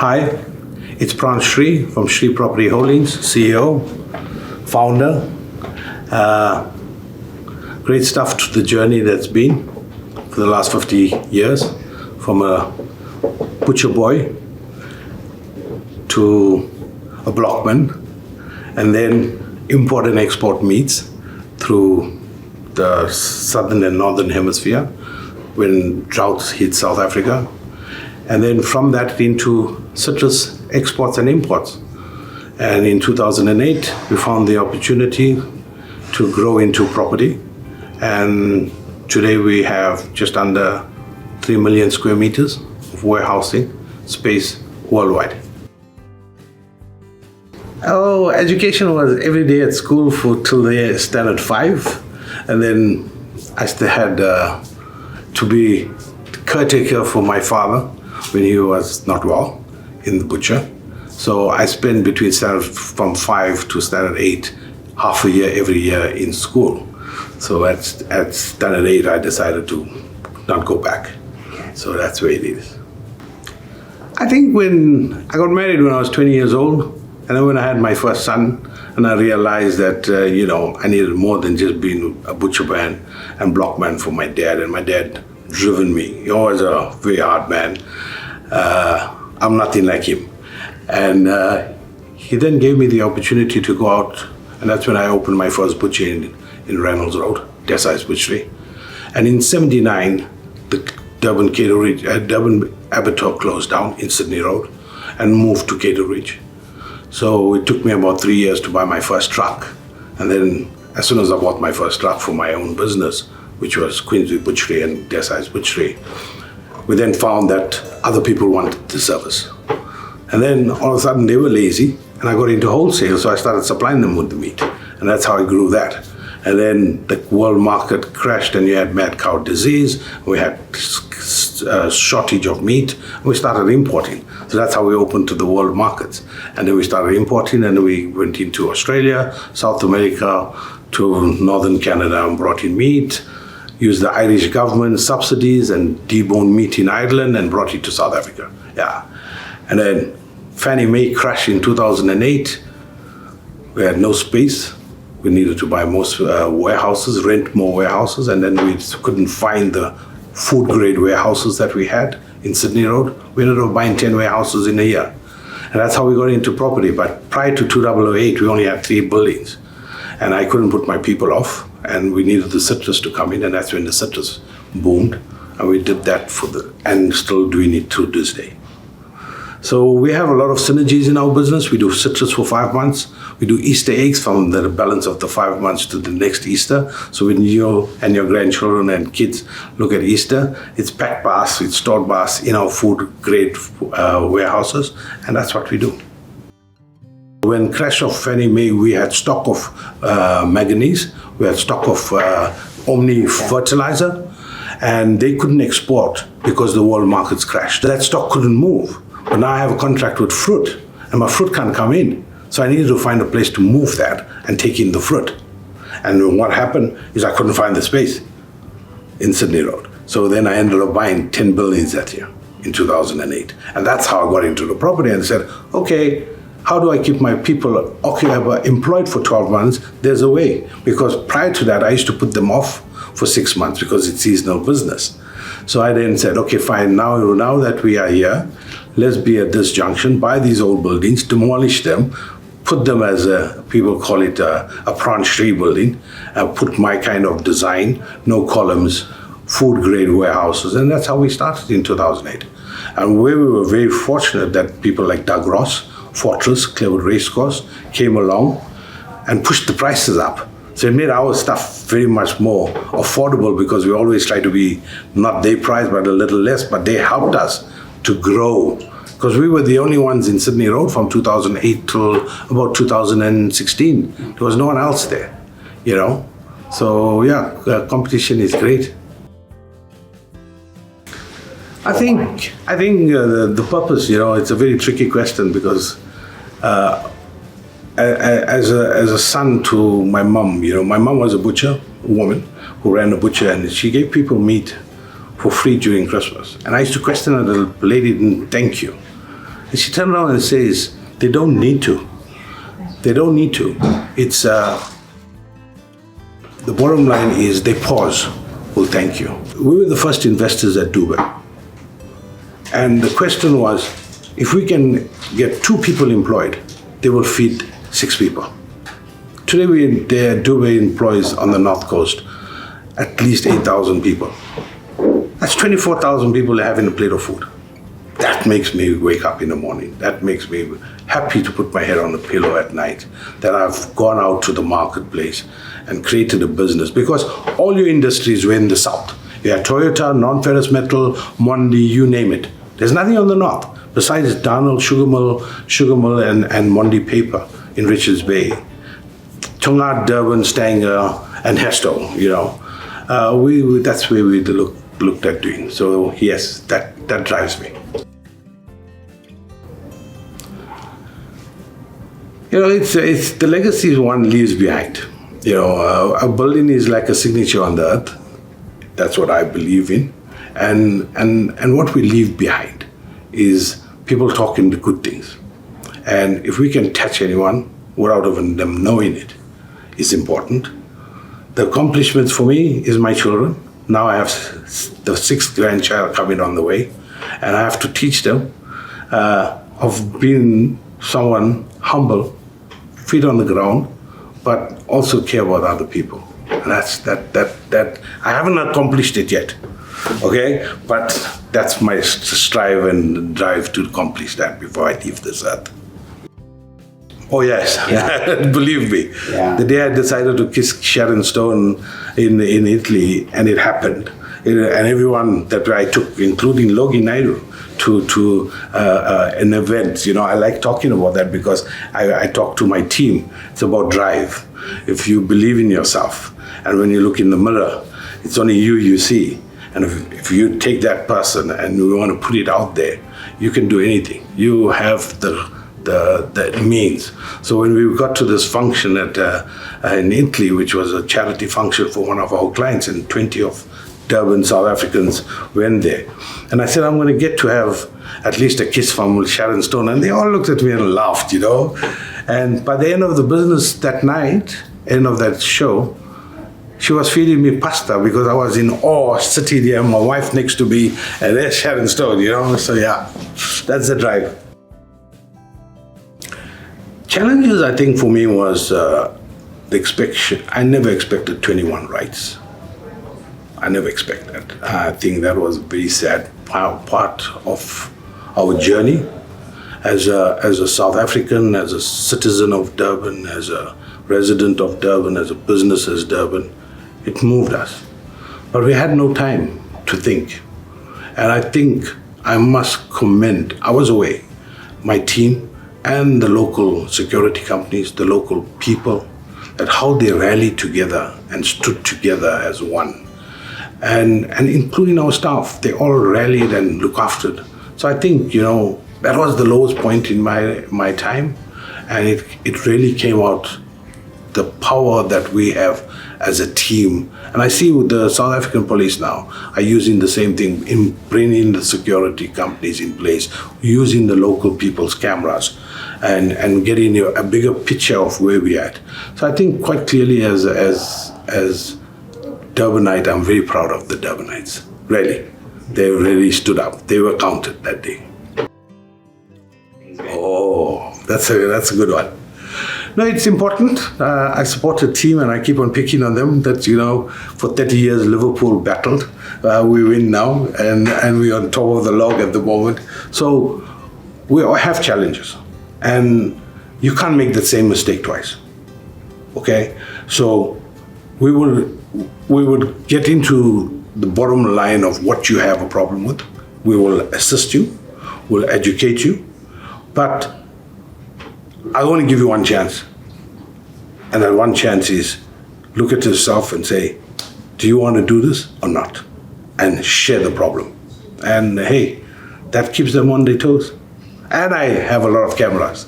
Hi, it's Pran Shree from Shree Property Holdings, CEO, founder. Great stuff to the journey that's been for the last 50 years, from a butcher boy to a blockman, and then import and export meats through the southern and northern hemisphere when droughts hit South Africa. And then from that into citrus exports and imports. And in 2008, we found the opportunity to grow into property. And today we have just under 3 million square meters of warehousing space worldwide. Oh, education was every day at school till the standard 5. And then I still had to be caretaker for my father when he was not well in the butcher. So I spent between from 5 to standard 8, half a year every year in school. So at standard 8, I decided to not go back. So that's where it is. I think when I got married when I was 20 years old, and then when I had my first son, and I realized that, I needed more than just being a butcher man and blockman for my dad. And my dad driven me. He was a very hard man. I'm nothing like him. And he then gave me the opportunity to go out, and that's when I opened my first butcher in Reynolds Road, Desai's Butchery. And in '79, the Durban Abattoir closed down in Sydney Road and moved to Cato Ridge. So it took me about 3 years to buy my first truck. And then as soon as I bought my first truck for my own business, which was Queensway Butchery and Desai's Butchery, we then found that other people wanted the service. And then all of a sudden they were lazy, and I got into wholesale, so I started supplying them with the meat. And that's how I grew that. And then the world market crashed, and you had mad cow disease, we had shortage of meat, and we started importing. So that's how we opened to the world markets. And then we started importing, and we went into Australia, South America, to northern Canada, and brought in meat, used the Irish government subsidies and deboned meat in Ireland and brought it to South Africa. Yeah. And then Fannie Mae crashed in 2008. We had no space. We needed to buy more warehouses, rent more warehouses, and then we couldn't find the food grade warehouses that we had in Sydney Road. We ended up buying 10 warehouses in a year. And that's how we got into property. But prior to 2008, we only had 3 buildings. And I couldn't put my people off, and we needed the citrus to come in, and that's when the citrus boomed. And we did that and still doing it to this day. So we have a lot of synergies in our business. We do citrus for 5 months. We do Easter eggs from the balance of the 5 months to the next Easter. So when you and your grandchildren and kids look at Easter, it's packed bars, it's stored bars in our food grade warehouses, and that's what we do. When crash of Fannie Mae, we had stock of manganese, we had stock of Omni fertilizer, and they couldn't export because the world markets crashed. That stock couldn't move. But now I have a contract with fruit, and my fruit can't come in. So I needed to find a place to move that and take in the fruit. And what happened is I couldn't find the space in Sydney Road. So then I ended up buying 10 buildings that year in 2008. And that's how I got into the property and said, okay, how do I keep my people employed for 12 months? There's a way. Because prior to that, I used to put them off for 6 months because it's seasonal business. So I then said, okay, fine, now that we are here, let's be at this junction, buy these old buildings, demolish them, put them as people call it a Pran Shree building, put my kind of design, no columns, food grade warehouses, and that's how we started in 2008. And we were very fortunate that people like Doug Ross, Fortress, Clearwood Racecourse came along and pushed the prices up. So it made our stuff very much more affordable because we always try to be not their price, but a little less, but they helped us to grow. Because we were the only ones in Sydney Road from 2008 till about 2016. There was no one else there, So yeah, competition is great. I think the purpose, it's a very tricky question because as a son to my mom, my mom was a butcher, a woman who ran a butcher, and she gave people meat for free during Christmas. And I used to question her, the lady didn't thank you. And she turned around and says, they don't need to. They don't need to. It's, the bottom line is they pause. Well, thank you. We were the first investors at Dubai. And the question was, if we can get 2 people employed, they will feed 6 people. Today, Dubai employs on the North Coast at least 8,000 people. That's 24,000 people having a plate of food. That makes me wake up in the morning. That makes me happy to put my head on the pillow at night, that I've gone out to the marketplace and created a business. Because all your industries were in the South. You had Toyota, non-ferrous metal, Mondi, you name it. There's nothing on the North besides Darnell, Sugar Mill, and Mondi Paper in Richards Bay. Tonga, Durban, Stanger, and Hesto, that's where we looked at doing. So yes, that drives me. It's the legacy one leaves behind. A building is like a signature on the earth. That's what I believe in. And what we leave behind is people talking the good things. And if we can touch anyone without even them knowing it, is important. The accomplishments for me is my children. Now I have the 6th grandchild coming on the way, and I have to teach them of being someone humble, feet on the ground, but also care about other people. And that I haven't accomplished it yet, okay? But that's my strive and drive to accomplish that before I leave this earth. Oh yes, yeah. Believe me. Yeah. The day I decided to kiss Sharon Stone in Italy, and it happened, and everyone that I took, including Logi Naidu, to an event. I like talking about that because I talk to my team. It's about drive. If you believe in yourself, and when you look in the mirror, it's only you see. And if you take that person and you want to put it out there, you can do anything. You have the means. So when we got to this function in Italy, which was a charity function for one of our clients, and 20 of Durban South Africans went there. And I said, I'm going to get to have at least a kiss from Sharon Stone. And they all looked at me and laughed, And by the end of the business that night, end of that show, she was feeding me pasta because I was in awe, sitting there, my wife next to me, and there's Sharon Stone, So yeah, that's the drive. Challenges, I think, for me was the expectation. I never expected 21 rights. I never expected that. I think that was a very sad part of our journey as a South African, as a citizen of Durban, as a resident of Durban, as a business as Durban. It moved us. But we had no time to think. And I think I must commend, I was away, my team, and the local security companies, the local people, that how they rallied together and stood together as one. And including our staff, they all rallied and looked after it. So I think, that was the lowest point in my time. And it really came out, the power that we have as a team. And I see with the South African police now are using the same thing, in bringing the security companies in place, using the local people's cameras, and getting a bigger picture of where we're at. So I think quite clearly as Durbanite, I'm very proud of the Durbanites. Really. They really stood up. They were counted that day. Oh, that's a good one. No, it's important. I support a team and I keep on picking on them that, for 30 years Liverpool battled. We win now and we're on top of the log at the moment. So we all have challenges and you can't make the same mistake twice. Okay? So we will get into the bottom line of what you have a problem with. We will assist you, we'll educate you, but I only give you one chance. And that one chance is look at yourself and say, do you want to do this or not? And share the problem. And hey, that keeps them on their toes. And I have a lot of cameras.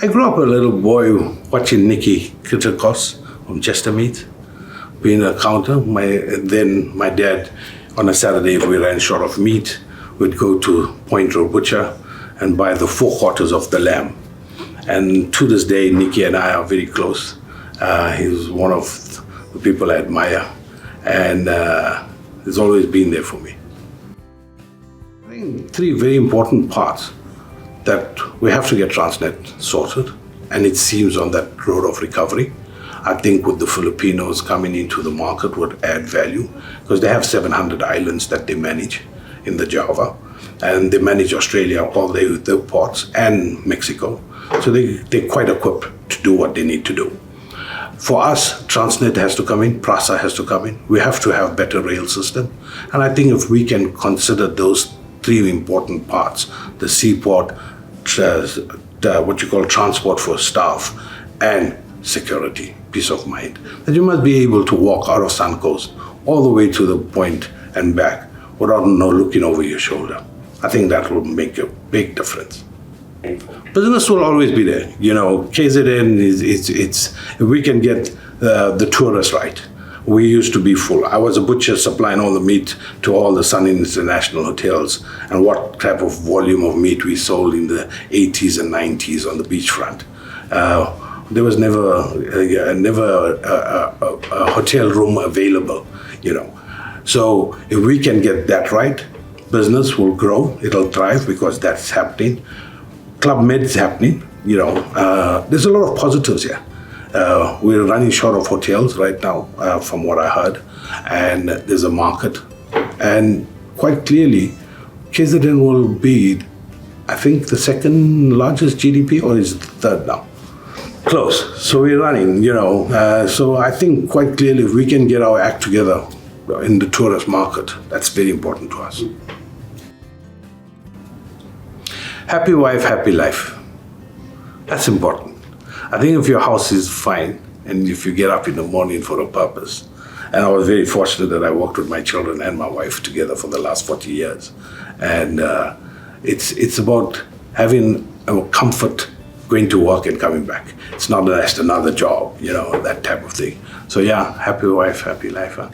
I grew up a little boy watching Nicky Kritikos from Chester Meat, being a counter. My dad On a Saturday, if we ran short of meat, we'd go to Point Road Butcher and buy the 4 quarters of the lamb. And to this day, Nikki and I are very close. He's one of the people I admire, and he's always been there for me. I think 3 very important parts that we have to get Transnet sorted, and it seems on that road of recovery. I think with the Filipinos coming into the market would add value, because they have 700 islands that they manage in the Java, and they manage Australia, all their ports, and Mexico. So they're quite equipped to do what they need to do. For us, Transnet has to come in, PRASA has to come in. We have to have better rail system. And I think if we can consider those 3 important parts, the seaport, what you call transport for staff, and security, peace of mind, that you must be able to walk out of Suncoast all the way to the point and back without looking over your shoulder. I think that will make a big difference. Business will always be there. KZN if we can get the tourists right. We used to be full. I was a butcher supplying all the meat to all the Sun International hotels, and what type of volume of meat we sold in the 80s and 90s on the beachfront. There was never a hotel room available, So if we can get that right, business will grow, it'll thrive, because that's happening. Club Med is happening, there's a lot of positives here. We're running short of hotels right now, from what I heard, and there's a market. And quite clearly, KZN will be, I think, the 2nd largest GDP, or is it the 3rd now? Close. So we're running, so I think quite clearly if we can get our act together in the tourist market, that's very important to us. Happy wife, happy life. That's important. I think if your house is fine, and if you get up in the morning for a purpose, and I was very fortunate that I worked with my children and my wife together for the last 40 years, and it's about having a comfort going to work and coming back. It's not just another job, that type of thing. So yeah, happy wife, happy life. Huh?